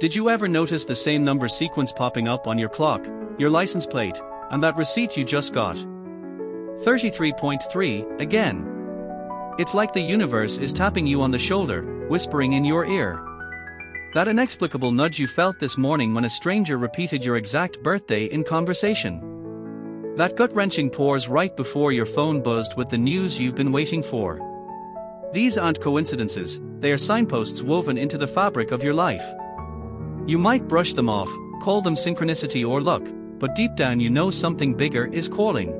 Did you ever notice the same number sequence popping up on your clock, your license plate, and that receipt you just got? 33.3, again. It's like the universe is tapping you on the shoulder, whispering in your ear. That inexplicable nudge you felt this morning when a stranger repeated your exact birthday in conversation. That gut-wrenching pause right before your phone buzzed with the news you've been waiting for. These aren't coincidences, they are signposts woven into the fabric of your life. You might brush them off, call them synchronicity or luck, but deep down you know something bigger is calling.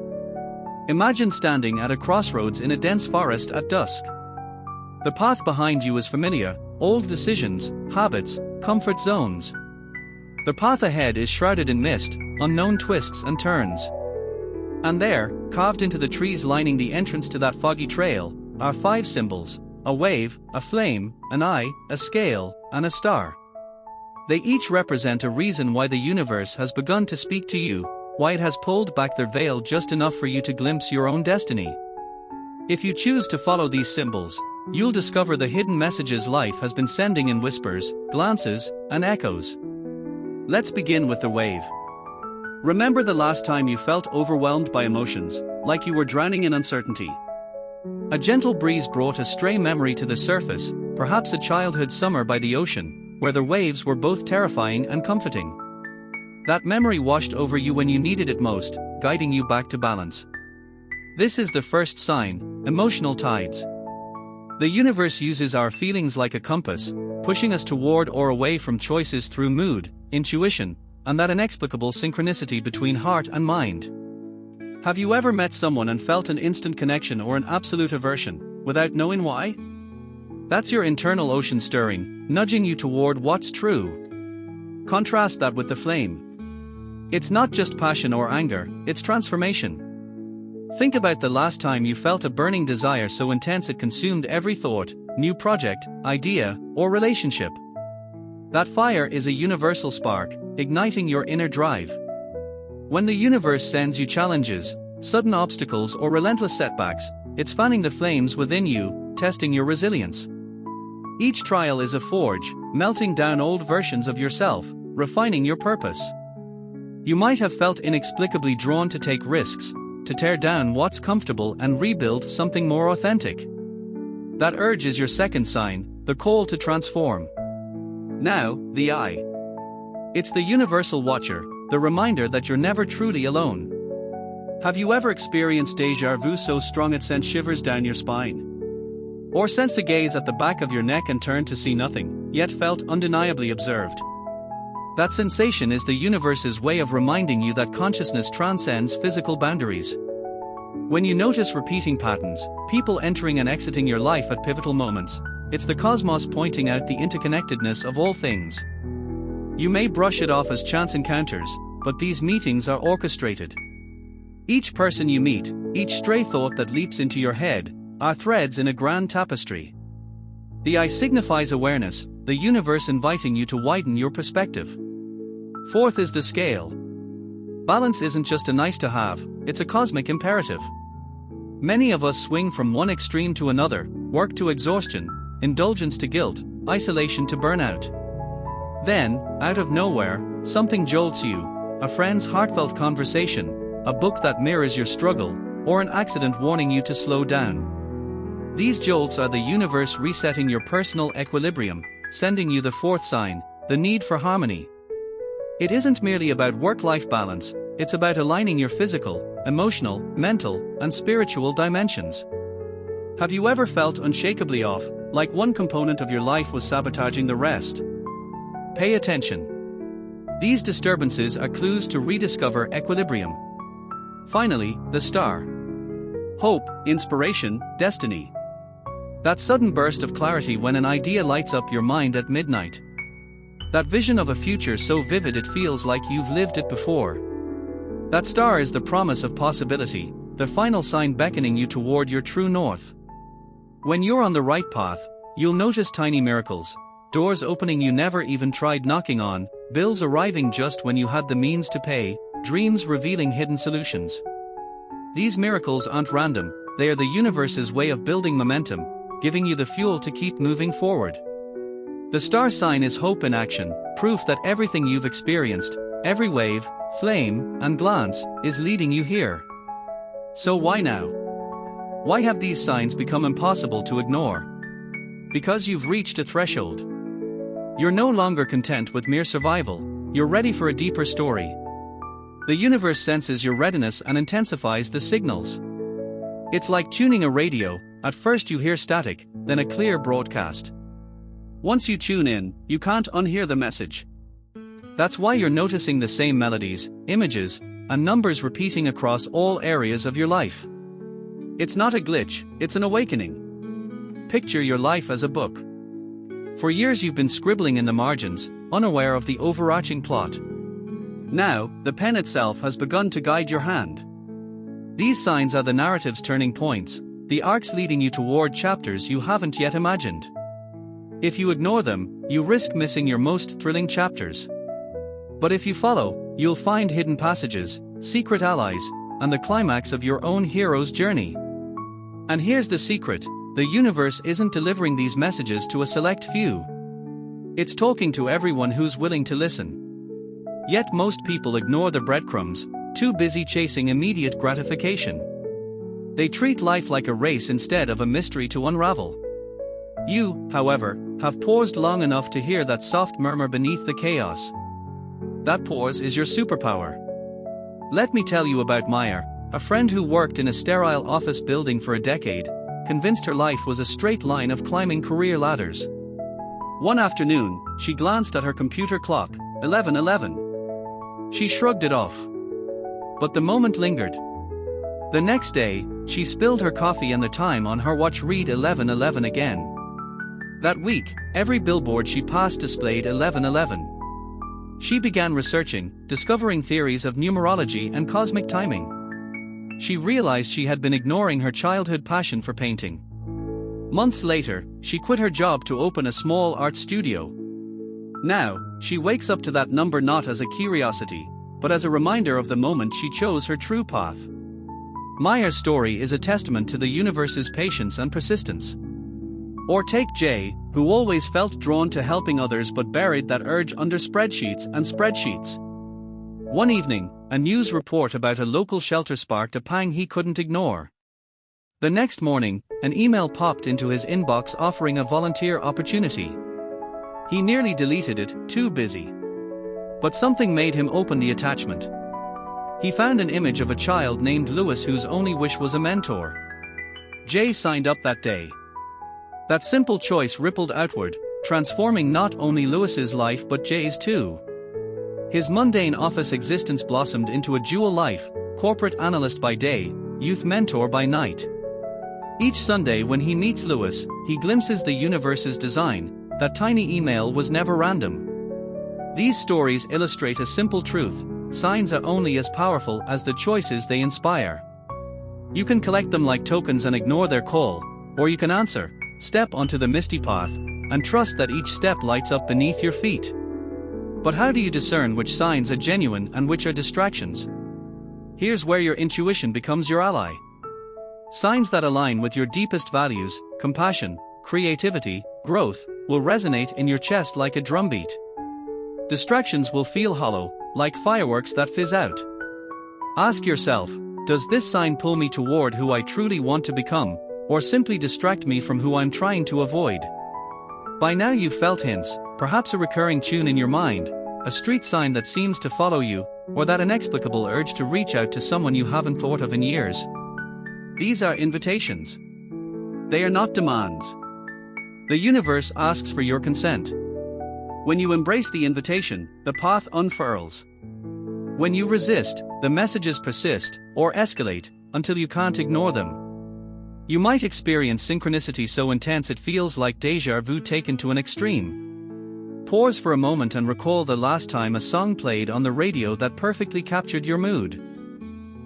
Imagine standing at a crossroads in a dense forest at dusk. The path behind you is familiar, old decisions, habits, comfort zones. The path ahead is shrouded in mist, unknown twists and turns. And there, carved into the trees lining the entrance to that foggy trail, are 5 symbols: a wave, a flame, an eye, a scale, and a star. They each represent a reason why the universe has begun to speak to you, why it has pulled back their veil just enough for you to glimpse your own destiny. If you choose to follow these symbols, you'll discover the hidden messages life has been sending in whispers, glances, and echoes. Let's begin with the wave. Remember the last time you felt overwhelmed by emotions, like you were drowning in uncertainty? A gentle breeze brought a stray memory to the surface, perhaps a childhood summer by the ocean, where the waves were both terrifying and comforting. That memory washed over you when you needed it most, guiding you back to balance. This is the first sign: emotional tides. The universe uses our feelings like a compass, pushing us toward or away from choices through mood, intuition, and that inexplicable synchronicity between heart and mind. Have you ever met someone and felt an instant connection or an absolute aversion, without knowing why? That's your internal ocean stirring, nudging you toward what's true. Contrast that with the flame. It's not just passion or anger, it's transformation. Think about the last time you felt a burning desire so intense it consumed every thought, new project, idea, or relationship. That fire is a universal spark, igniting your inner drive. When the universe sends you challenges, sudden obstacles, or relentless setbacks, it's fanning the flames within you, testing your resilience. Each trial is a forge, melting down old versions of yourself, refining your purpose. You might have felt inexplicably drawn to take risks, to tear down what's comfortable and rebuild something more authentic. That urge is your second sign, the call to transform. Now, the eye. It's the universal watcher, the reminder that you're never truly alone. Have you ever experienced déjà vu so strong it sent shivers down your spine? Or sensed a gaze at the back of your neck and turned to see nothing, yet felt undeniably observed? That sensation is the universe's way of reminding you that consciousness transcends physical boundaries. When you notice repeating patterns, people entering and exiting your life at pivotal moments, it's the cosmos pointing out the interconnectedness of all things. You may brush it off as chance encounters, but these meetings are orchestrated. Each person you meet, each stray thought that leaps into your head, are threads in a grand tapestry. The eye signifies awareness, the universe inviting you to widen your perspective. Fourth is the scale. Balance isn't just a nice to have, it's a cosmic imperative. Many of us swing from one extreme to another, work to exhaustion, indulgence to guilt, isolation to burnout. Then, out of nowhere, something jolts you: a friend's heartfelt conversation, a book that mirrors your struggle, or an accident warning you to slow down. These jolts are the universe resetting your personal equilibrium, sending you the fourth sign, the need for harmony. It isn't merely about work-life balance, it's about aligning your physical, emotional, mental, and spiritual dimensions. Have you ever felt unshakably off, like one component of your life was sabotaging the rest? Pay attention. These disturbances are clues to rediscover equilibrium. Finally, the star. Hope, inspiration, destiny. That sudden burst of clarity when an idea lights up your mind at midnight. That vision of a future so vivid it feels like you've lived it before. That star is the promise of possibility, the final sign beckoning you toward your true north. When you're on the right path, you'll notice tiny miracles, doors opening you never even tried knocking on, bills arriving just when you had the means to pay, dreams revealing hidden solutions. These miracles aren't random, they are the universe's way of building momentum, giving you the fuel to keep moving forward. The star sign is hope in action, proof that everything you've experienced, every wave, flame, and glance, is leading you here. So why now? Why have these signs become impossible to ignore? Because you've reached a threshold. You're no longer content with mere survival, you're ready for a deeper story. The universe senses your readiness and intensifies the signals. It's like tuning a radio, at first you hear static, then a clear broadcast. Once you tune in, you can't unhear the message. That's why you're noticing the same melodies, images, and numbers repeating across all areas of your life. It's not a glitch, it's an awakening. Picture your life as a book. For years you've been scribbling in the margins, unaware of the overarching plot. Now, the pen itself has begun to guide your hand. These signs are the narrative's turning points, the arcs leading you toward chapters you haven't yet imagined. If you ignore them, you risk missing your most thrilling chapters. But if you follow, you'll find hidden passages, secret allies, and the climax of your own hero's journey. And here's the secret: the universe isn't delivering these messages to a select few. It's talking to everyone who's willing to listen. Yet most people ignore the breadcrumbs, too busy chasing immediate gratification. They treat life like a race instead of a mystery to unravel. You, however, have paused long enough to hear that soft murmur beneath the chaos. That pause is your superpower. Let me tell you about Maya, a friend who worked in a sterile office building for a decade, convinced her life was a straight line of climbing career ladders. One afternoon, she glanced at her computer clock, 11:11. She shrugged it off. But the moment lingered. The next day, she spilled her coffee and the time on her watch read 11:11 again. That week, every billboard she passed displayed 11:11. She began researching, discovering theories of numerology and cosmic timing. She realized she had been ignoring her childhood passion for painting. Months later, she quit her job to open a small art studio. Now, she wakes up to that number not as a curiosity, but as a reminder of the moment she chose her true path. Maya's story is a testament to the universe's patience and persistence. Or take Jay, who always felt drawn to helping others but buried that urge under spreadsheets and spreadsheets. One evening, a news report about a local shelter sparked a pang he couldn't ignore. The next morning, an email popped into his inbox offering a volunteer opportunity. He nearly deleted it, too busy. But something made him open the attachment. He found an image of a child named Lewis whose only wish was a mentor. Jay signed up that day. That simple choice rippled outward, transforming not only Lewis's life but Jay's too. His mundane office existence blossomed into a dual life, corporate analyst by day, youth mentor by night. Each Sunday when he meets Lewis, he glimpses the universe's design. That tiny email was never random. These stories illustrate a simple truth: signs are only as powerful as the choices they inspire. You can collect them like tokens and ignore their call, or you can answer, step onto the misty path, and trust that each step lights up beneath your feet. But how do you discern which signs are genuine and which are distractions? Here's where your intuition becomes your ally. Signs that align with your deepest values, compassion, creativity, growth, will resonate in your chest like a drumbeat. Distractions will feel hollow, like fireworks that fizz out. Ask yourself, does this sign pull me toward who I truly want to become, or simply distract me from who I'm trying to avoid? By now you've felt hints, perhaps a recurring tune in your mind, a street sign that seems to follow you, or that inexplicable urge to reach out to someone you haven't thought of in years. These are invitations. They are not demands. The universe asks for your consent. When you embrace the invitation, the path unfurls. When you resist, the messages persist, or escalate, until you can't ignore them. You might experience synchronicity so intense it feels like déjà vu taken to an extreme. Pause for a moment and recall the last time a song played on the radio that perfectly captured your mood.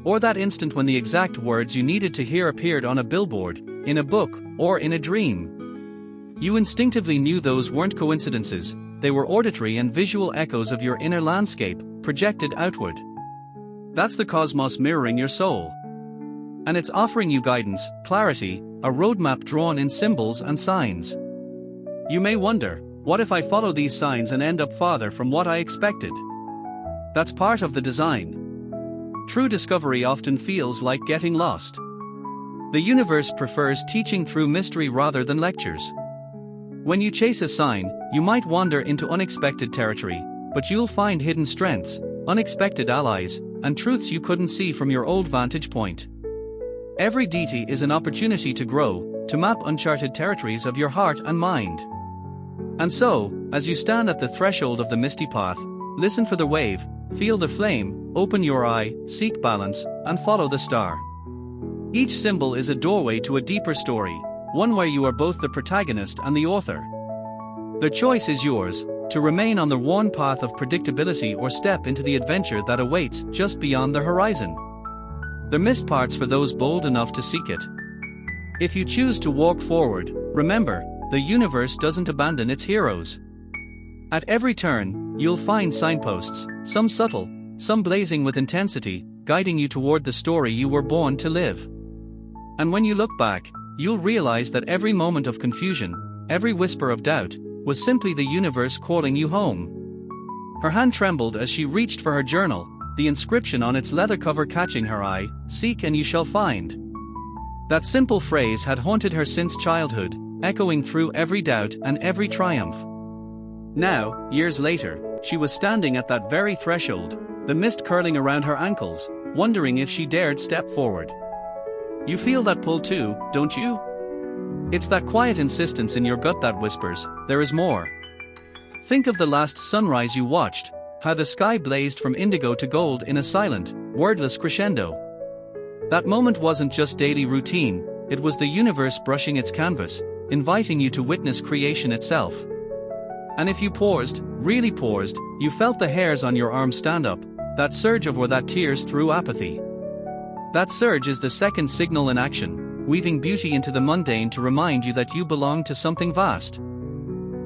Or that instant when the exact words you needed to hear appeared on a billboard, in a book, or in a dream. You instinctively knew those weren't coincidences, they were auditory and visual echoes of your inner landscape, projected outward. That's the cosmos mirroring your soul. And it's offering you guidance, clarity, a roadmap drawn in symbols and signs. You may wonder, What if I follow these signs and end up farther from what I expected? That's part of the design. True discovery often feels like getting lost. The universe prefers teaching through mystery rather than lectures. When you chase a sign, you might wander into unexpected territory, but you'll find hidden strengths, unexpected allies, and truths you couldn't see from your old vantage point. Every deity is an opportunity to grow, to map uncharted territories of your heart and mind. And so, as you stand at the threshold of the misty path, listen for the wave, feel the flame, open your eye, seek balance, and follow the star. Each symbol is a doorway to a deeper story, one where you are both the protagonist and the author. The choice is yours, to remain on the worn path of predictability or step into the adventure that awaits just beyond the horizon. The missed parts for those bold enough to seek it. If you choose to walk forward, remember, the universe doesn't abandon its heroes. At every turn, you'll find signposts, some subtle, some blazing with intensity, guiding you toward the story you were born to live. And when you look back, you'll realize that every moment of confusion, every whisper of doubt, was simply the universe calling you home. Her hand trembled as she reached for her journal, the inscription on its leather cover catching her eye, "Seek and you shall find." That simple phrase had haunted her since childhood, echoing through every doubt and every triumph. Now, years later, she was standing at that very threshold, the mist curling around her ankles, wondering if she dared step forward. You feel that pull too, don't you? It's that quiet insistence in your gut that whispers, there is more. Think of the last sunrise you watched, how the sky blazed from indigo to gold in a silent, wordless crescendo. That moment wasn't just daily routine, it was the universe brushing its canvas, inviting you to witness creation itself. And if you paused, really paused, you felt the hairs on your arm stand up, that surge of or that tears through apathy. That surge is the second signal in action, weaving beauty into the mundane to remind you that you belong to something vast.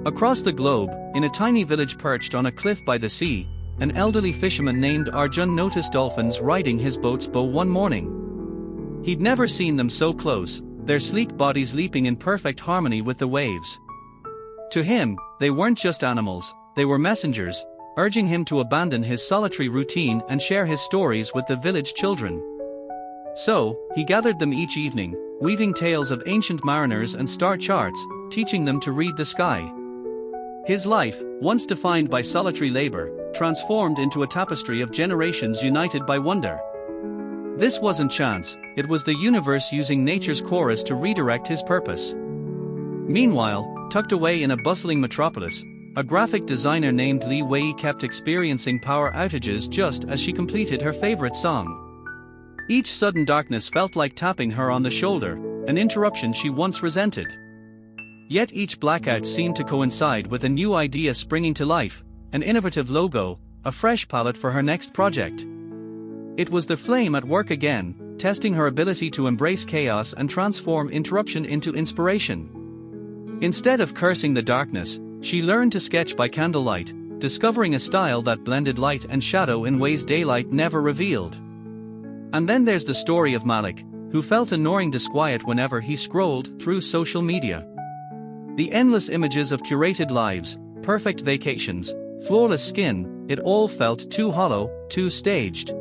Across the globe, in a tiny village perched on a cliff by the sea, an elderly fisherman named Arjun noticed dolphins riding his boat's bow one morning. He'd never seen them so close, their sleek bodies leaping in perfect harmony with the waves. To him, they weren't just animals, they were messengers, urging him to abandon his solitary routine and share his stories with the village children. So, he gathered them each evening, weaving tales of ancient mariners and star charts, teaching them to read the sky. His life, once defined by solitary labor, transformed into a tapestry of generations united by wonder. This wasn't chance, it was the universe using nature's chorus to redirect his purpose. Meanwhile, tucked away in a bustling metropolis, a graphic designer named Li Wei kept experiencing power outages just as she completed her favorite song. Each sudden darkness felt like tapping her on the shoulder, an interruption she once resented. Yet each blackout seemed to coincide with a new idea springing to life, an innovative logo, a fresh palette for her next project. It was the flame at work again, testing her ability to embrace chaos and transform interruption into inspiration. Instead of cursing the darkness, she learned to sketch by candlelight, discovering a style that blended light and shadow in ways daylight never revealed. And then there's the story of Malik, who felt a gnawing disquiet whenever he scrolled through social media. The endless images of curated lives, perfect vacations, flawless skin, it all felt too hollow, too staged.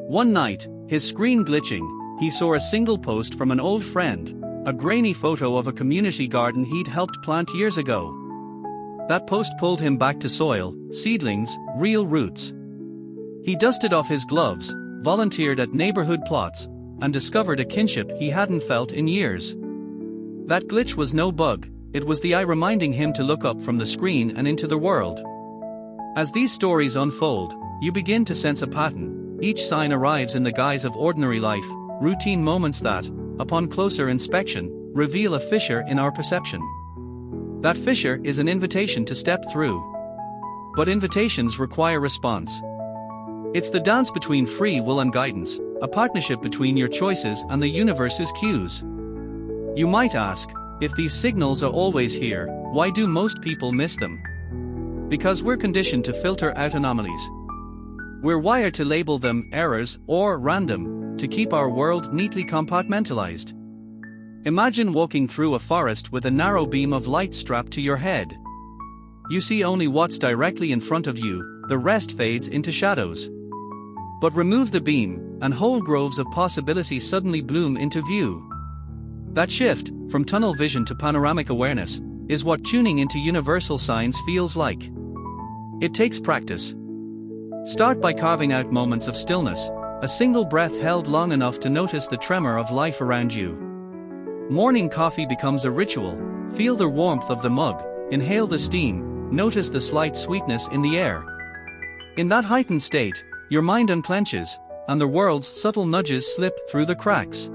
One night, his screen glitching, he saw a single post from an old friend, a grainy photo of a community garden he'd helped plant years ago. That post pulled him back to soil, seedlings, real roots. He dusted off his gloves, volunteered at neighborhood plots, and discovered a kinship he hadn't felt in years. That glitch was no bug, it was the eye reminding him to look up from the screen and into the world. As these stories unfold, you begin to sense a pattern. Each sign arrives in the guise of ordinary life, routine moments that, upon closer inspection, reveal a fissure in our perception. That fissure is an invitation to step through. But invitations require response. It's the dance between free will and guidance, a partnership between your choices and the universe's cues. You might ask, if these signals are always here, why do most people miss them? Because we're conditioned to filter out anomalies. We're wired to label them errors or random, to keep our world neatly compartmentalized. Imagine walking through a forest with a narrow beam of light strapped to your head. You see only what's directly in front of you, the rest fades into shadows. But remove the beam, and whole groves of possibility suddenly bloom into view. That shift, from tunnel vision to panoramic awareness, is what tuning into universal signs feels like. It takes practice. Start by carving out moments of stillness, a single breath held long enough to notice the tremor of life around you. Morning coffee becomes a ritual. Feel the warmth of the mug, inhale the steam, notice the slight sweetness in the air. In that heightened state, your mind unclenches, and the world's subtle nudges slip through the cracks.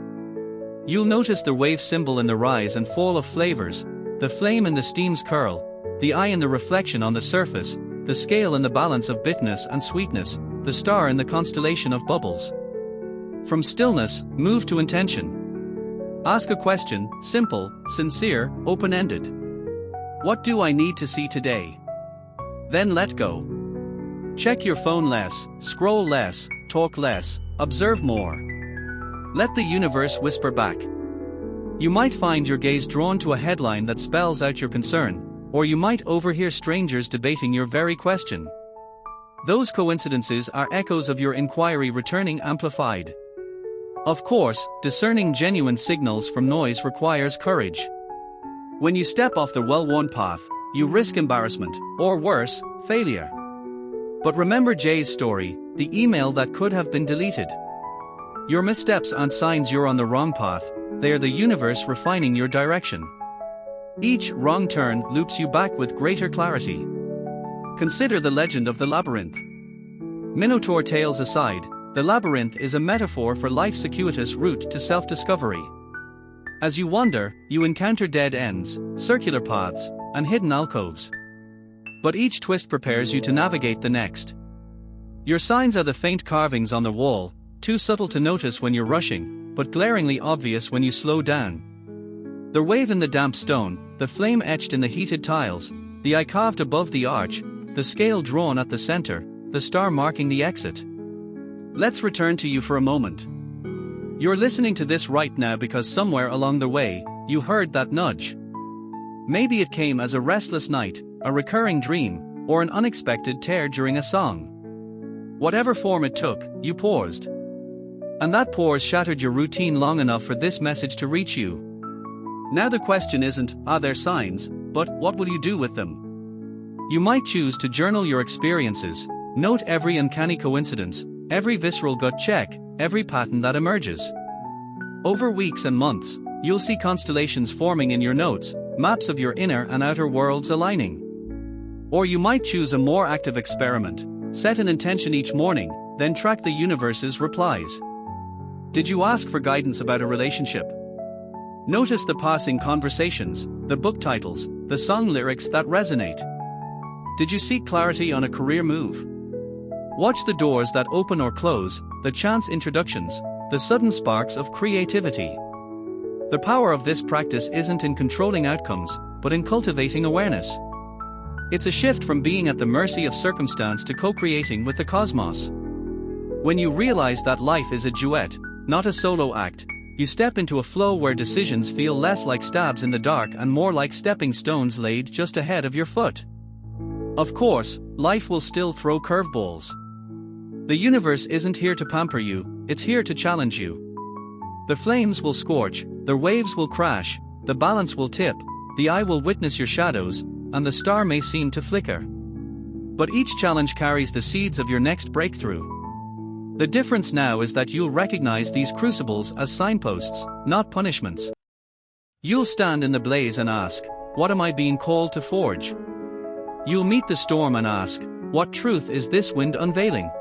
You'll notice the wave symbol in the rise and fall of flavors, the flame in the steam's curl, the eye in the reflection on the surface, the scale in the balance of bitterness and sweetness, the star in the constellation of bubbles. From stillness, move to intention. Ask a question, simple, sincere, open-ended. What do I need to see today? Then let go. Check your phone less, scroll less, talk less, observe more. Let the universe whisper back. You might find your gaze drawn to a headline that spells out your concern, or you might overhear strangers debating your very question. Those coincidences are echoes of your inquiry returning amplified. Of course, discerning genuine signals from noise requires courage. When you step off the well-worn path, you risk embarrassment, or worse, failure. But remember Jay's story, the email that could have been deleted. Your missteps aren't signs you're on the wrong path, they are the universe refining your direction. Each wrong turn loops you back with greater clarity. Consider the legend of the labyrinth. Minotaur tales aside, the labyrinth is a metaphor for life's circuitous route to self-discovery. As you wander, you encounter dead ends, circular paths, and hidden alcoves. But each twist prepares you to navigate the next. Your signs are the faint carvings on the wall, too subtle to notice when you're rushing, but glaringly obvious when you slow down. The wave in the damp stone, the flame etched in the heated tiles, the eye carved above the arch, the scale drawn at the center, the star marking the exit. Let's return to you for a moment. You're listening to this right now because somewhere along the way, you heard that nudge. Maybe it came as a restless night, a recurring dream, or an unexpected tear during a song. Whatever form it took, you paused. And that pause shattered your routine long enough for this message to reach you. Now the question isn't, are there signs, but what will you do with them? You might choose to journal your experiences, note every uncanny coincidence, every visceral gut check, every pattern that emerges. Over weeks and months, you'll see constellations forming in your notes, maps of your inner and outer worlds aligning. Or you might choose a more active experiment, set an intention each morning, then track the universe's replies. Did you ask for guidance about a relationship? Notice the passing conversations, the book titles, the song lyrics that resonate. Did you seek clarity on a career move? Watch the doors that open or close, the chance introductions, the sudden sparks of creativity. The power of this practice isn't in controlling outcomes, but in cultivating awareness. It's a shift from being at the mercy of circumstance to co-creating with the cosmos. When you realize that life is a duet, not a solo act, you step into a flow where decisions feel less like stabs in the dark and more like stepping stones laid just ahead of your foot. Of course, life will still throw curveballs. The universe isn't here to pamper you, it's here to challenge you. The flames will scorch, the waves will crash, the balance will tip, the eye will witness your shadows, and the star may seem to flicker. But each challenge carries the seeds of your next breakthrough. The difference now is that you'll recognize these crucibles as signposts, not punishments. You'll stand in the blaze and ask, what am I being called to forge? You'll meet the storm and ask, what truth is this wind unveiling?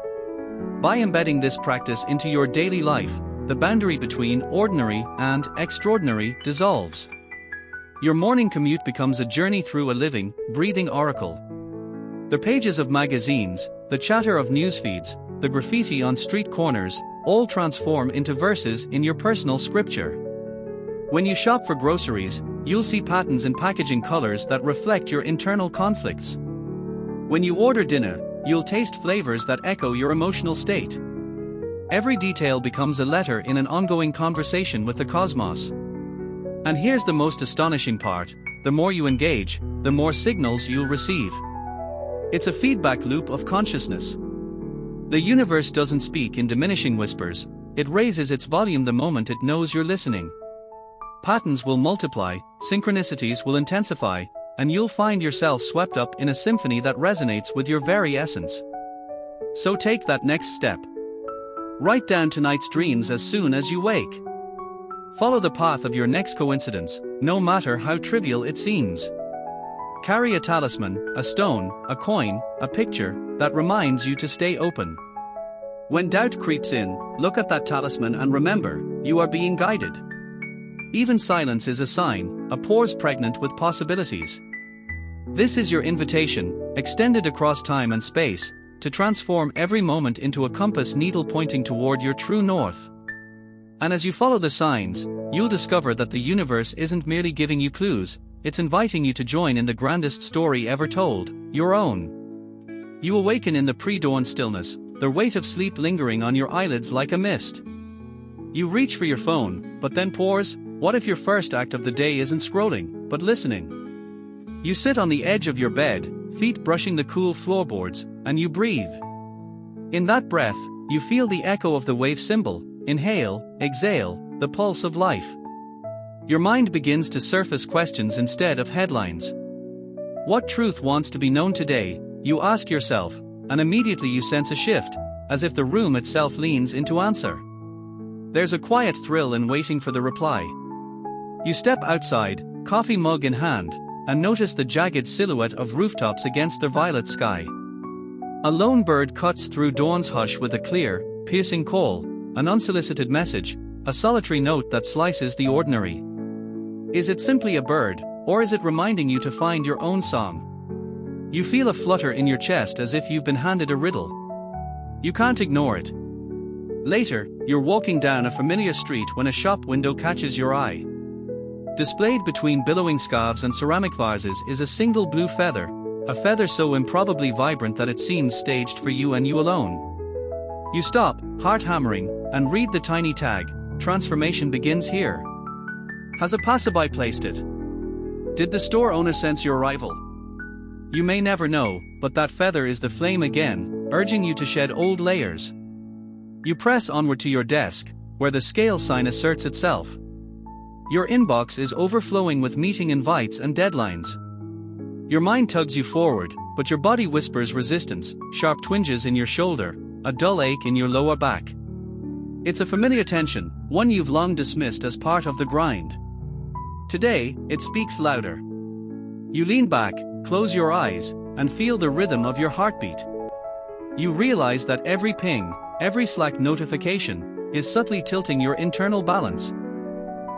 By embedding this practice into your daily life, the boundary between ordinary and extraordinary dissolves. Your morning commute becomes a journey through a living, breathing oracle. The pages of magazines, the chatter of newsfeeds, the graffiti on street corners, all transform into verses in your personal scripture. When you shop for groceries, you'll see patterns in packaging colors that reflect your internal conflicts. When you order dinner, you'll taste flavors that echo your emotional state. Every detail becomes a letter in an ongoing conversation with the cosmos. And here's the most astonishing part, the more you engage, the more signals you'll receive. It's a feedback loop of consciousness. The universe doesn't speak in diminishing whispers, it raises its volume the moment it knows you're listening. Patterns will multiply, synchronicities will intensify, and you'll find yourself swept up in a symphony that resonates with your very essence. So take that next step. Write down tonight's dreams as soon as you wake. Follow the path of your next coincidence, no matter how trivial it seems. Carry a talisman, a stone, a coin, a picture, that reminds you to stay open. When doubt creeps in, look at that talisman and remember, you are being guided. Even silence is a sign, a pause pregnant with possibilities. This is your invitation, extended across time and space, to transform every moment into a compass needle pointing toward your true north. And as you follow the signs, you'll discover that the universe isn't merely giving you clues, it's inviting you to join in the grandest story ever told, your own. You awaken in the pre-dawn stillness, the weight of sleep lingering on your eyelids like a mist. You reach for your phone, but then pause. What if your first act of the day isn't scrolling, but listening? You sit on the edge of your bed, feet brushing the cool floorboards, and you breathe. In that breath, you feel the echo of the wave symbol, inhale, exhale, the pulse of life. Your mind begins to surface questions instead of headlines. What truth wants to be known today, you ask yourself, and immediately you sense a shift, as if the room itself leans into answer. There's a quiet thrill in waiting for the reply. You step outside, coffee mug in hand, and notice the jagged silhouette of rooftops against the violet sky. A lone bird cuts through dawn's hush with a clear, piercing call, an unsolicited message, a solitary note that slices the ordinary. Is it simply a bird, or is it reminding you to find your own song? You feel a flutter in your chest as if you've been handed a riddle. You can't ignore it. Later, you're walking down a familiar street when a shop window catches your eye. Displayed between billowing scarves and ceramic vases is a single blue feather, a feather so improbably vibrant that it seems staged for you and you alone. You stop, heart hammering, and read the tiny tag, "Transformation begins here." Has a passerby placed it? Did the store owner sense your arrival? You may never know, but that feather is the flame again, urging you to shed old layers. You press onward to your desk, where the scale sign asserts itself. Your inbox is overflowing with meeting invites and deadlines. Your mind tugs you forward, but your body whispers resistance, sharp twinges in your shoulder, a dull ache in your lower back. It's a familiar tension, one you've long dismissed as part of the grind. Today, it speaks louder. You lean back, close your eyes, and feel the rhythm of your heartbeat. You realize that every ping, every Slack notification, is subtly tilting your internal balance.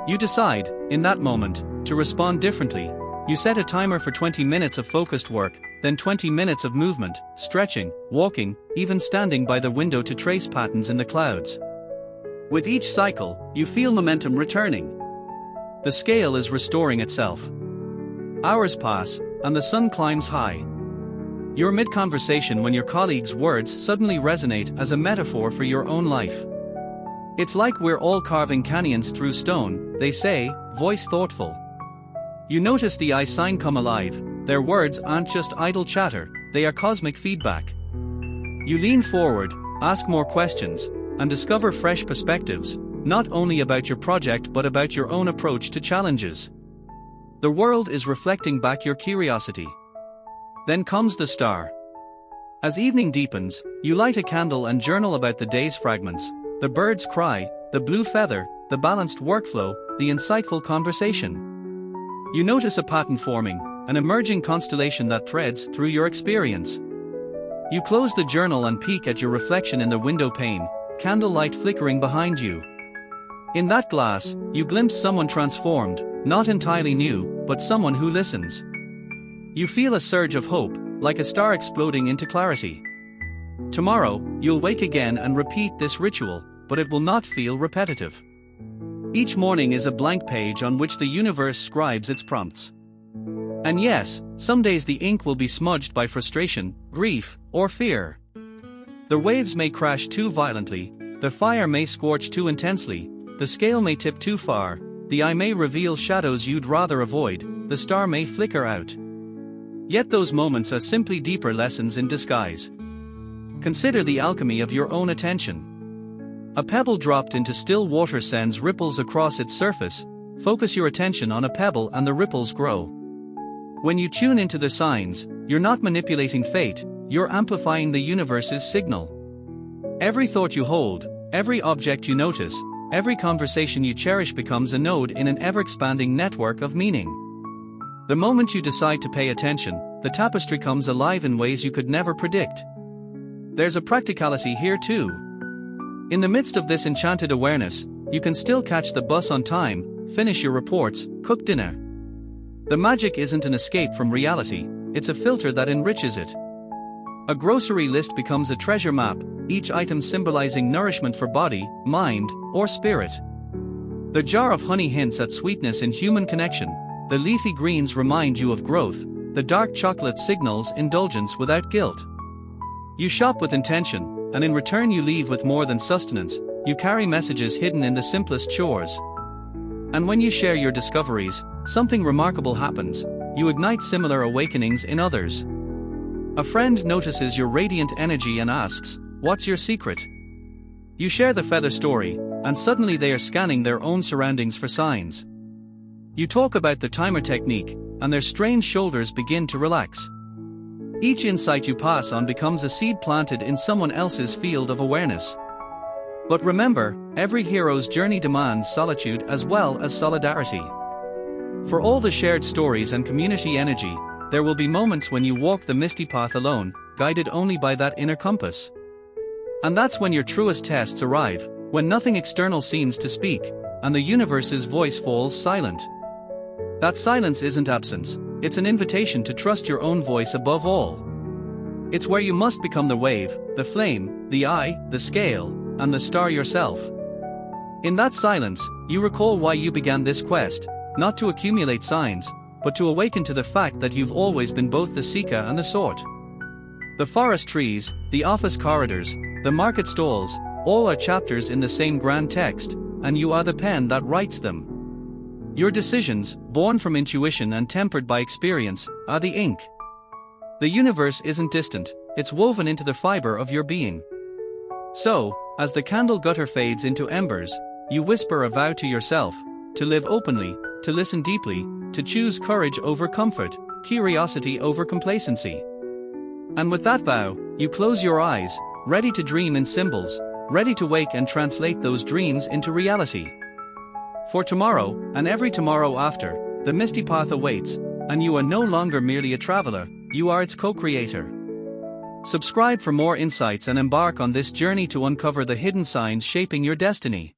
You decide, in that moment, to respond differently. You set a timer for 20 minutes of focused work, then 20 minutes of movement, stretching, walking, even standing by the window to trace patterns in the clouds. With each cycle, you feel momentum returning. The scale is restoring itself. Hours pass, and the sun climbs high. You're mid-conversation when your colleague's words suddenly resonate as a metaphor for your own life. It's like we're all carving canyons through stone, they say, voice thoughtful. You notice the I sign come alive, their words aren't just idle chatter, they are cosmic feedback. You lean forward, ask more questions, and discover fresh perspectives, not only about your project but about your own approach to challenges. The world is reflecting back your curiosity. Then comes the star. As evening deepens, you light a candle and journal about the day's fragments, the bird's cry, the blue feather, the balanced workflow, the insightful conversation. You notice a pattern forming, an emerging constellation that threads through your experience. You close the journal and peek at your reflection in the window pane, candlelight flickering behind you. In that glass, you glimpse someone transformed, not entirely new, but someone who listens. You feel a surge of hope, like a star exploding into clarity. Tomorrow, you'll wake again and repeat this ritual, but it will not feel repetitive. Each morning is a blank page on which the universe scribes its prompts. And yes, some days the ink will be smudged by frustration, grief, or fear. The waves may crash too violently, the fire may scorch too intensely, the scale may tip too far, the eye may reveal shadows you'd rather avoid, the star may flicker out. Yet those moments are simply deeper lessons in disguise. Consider the alchemy of your own attention. A pebble dropped into still water sends ripples across its surface. Focus your attention on a pebble and the ripples grow. When you tune into the signs, you're not manipulating fate, you're amplifying the universe's signal. Every thought you hold, every object you notice, every conversation you cherish becomes a node in an ever-expanding network of meaning. The moment you decide to pay attention, the tapestry comes alive in ways you could never predict. There's a practicality here too. In the midst of this enchanted awareness, you can still catch the bus on time, finish your reports, cook dinner. The magic isn't an escape from reality, it's a filter that enriches it. A grocery list becomes a treasure map, each item symbolizing nourishment for body, mind, or spirit. The jar of honey hints at sweetness in human connection, the leafy greens remind you of growth, the dark chocolate signals indulgence without guilt. You shop with intention, and in return you leave with more than sustenance, you carry messages hidden in the simplest chores. And when you share your discoveries, something remarkable happens, you ignite similar awakenings in others. A friend notices your radiant energy and asks, "What's your secret?" You share the feather story, and suddenly they are scanning their own surroundings for signs. You talk about the timer technique, and their strained shoulders begin to relax. Each insight you pass on becomes a seed planted in someone else's field of awareness. But remember, every hero's journey demands solitude as well as solidarity. For all the shared stories and community energy, there will be moments when you walk the misty path alone, guided only by that inner compass. And that's when your truest tests arrive, when nothing external seems to speak, and the universe's voice falls silent. That silence isn't absence, it's an invitation to trust your own voice above all. It's where you must become the wave, the flame, the eye, the scale, and the star yourself. In that silence, you recall why you began this quest, not to accumulate signs, but to awaken to the fact that you've always been both the seeker and the sought. The forest trees, the office corridors, the market stalls, all are chapters in the same grand text, and you are the pen that writes them. Your decisions, born from intuition and tempered by experience, are the ink. The universe isn't distant, it's woven into the fiber of your being. So, as the candle gutter fades into embers, you whisper a vow to yourself, to live openly, to listen deeply, to choose courage over comfort, curiosity over complacency. And with that vow, you close your eyes, ready to dream in symbols, ready to wake and translate those dreams into reality. For tomorrow, and every tomorrow after, the misty path awaits, and you are no longer merely a traveler, you are its co-creator. Subscribe for more insights and embark on this journey to uncover the hidden signs shaping your destiny.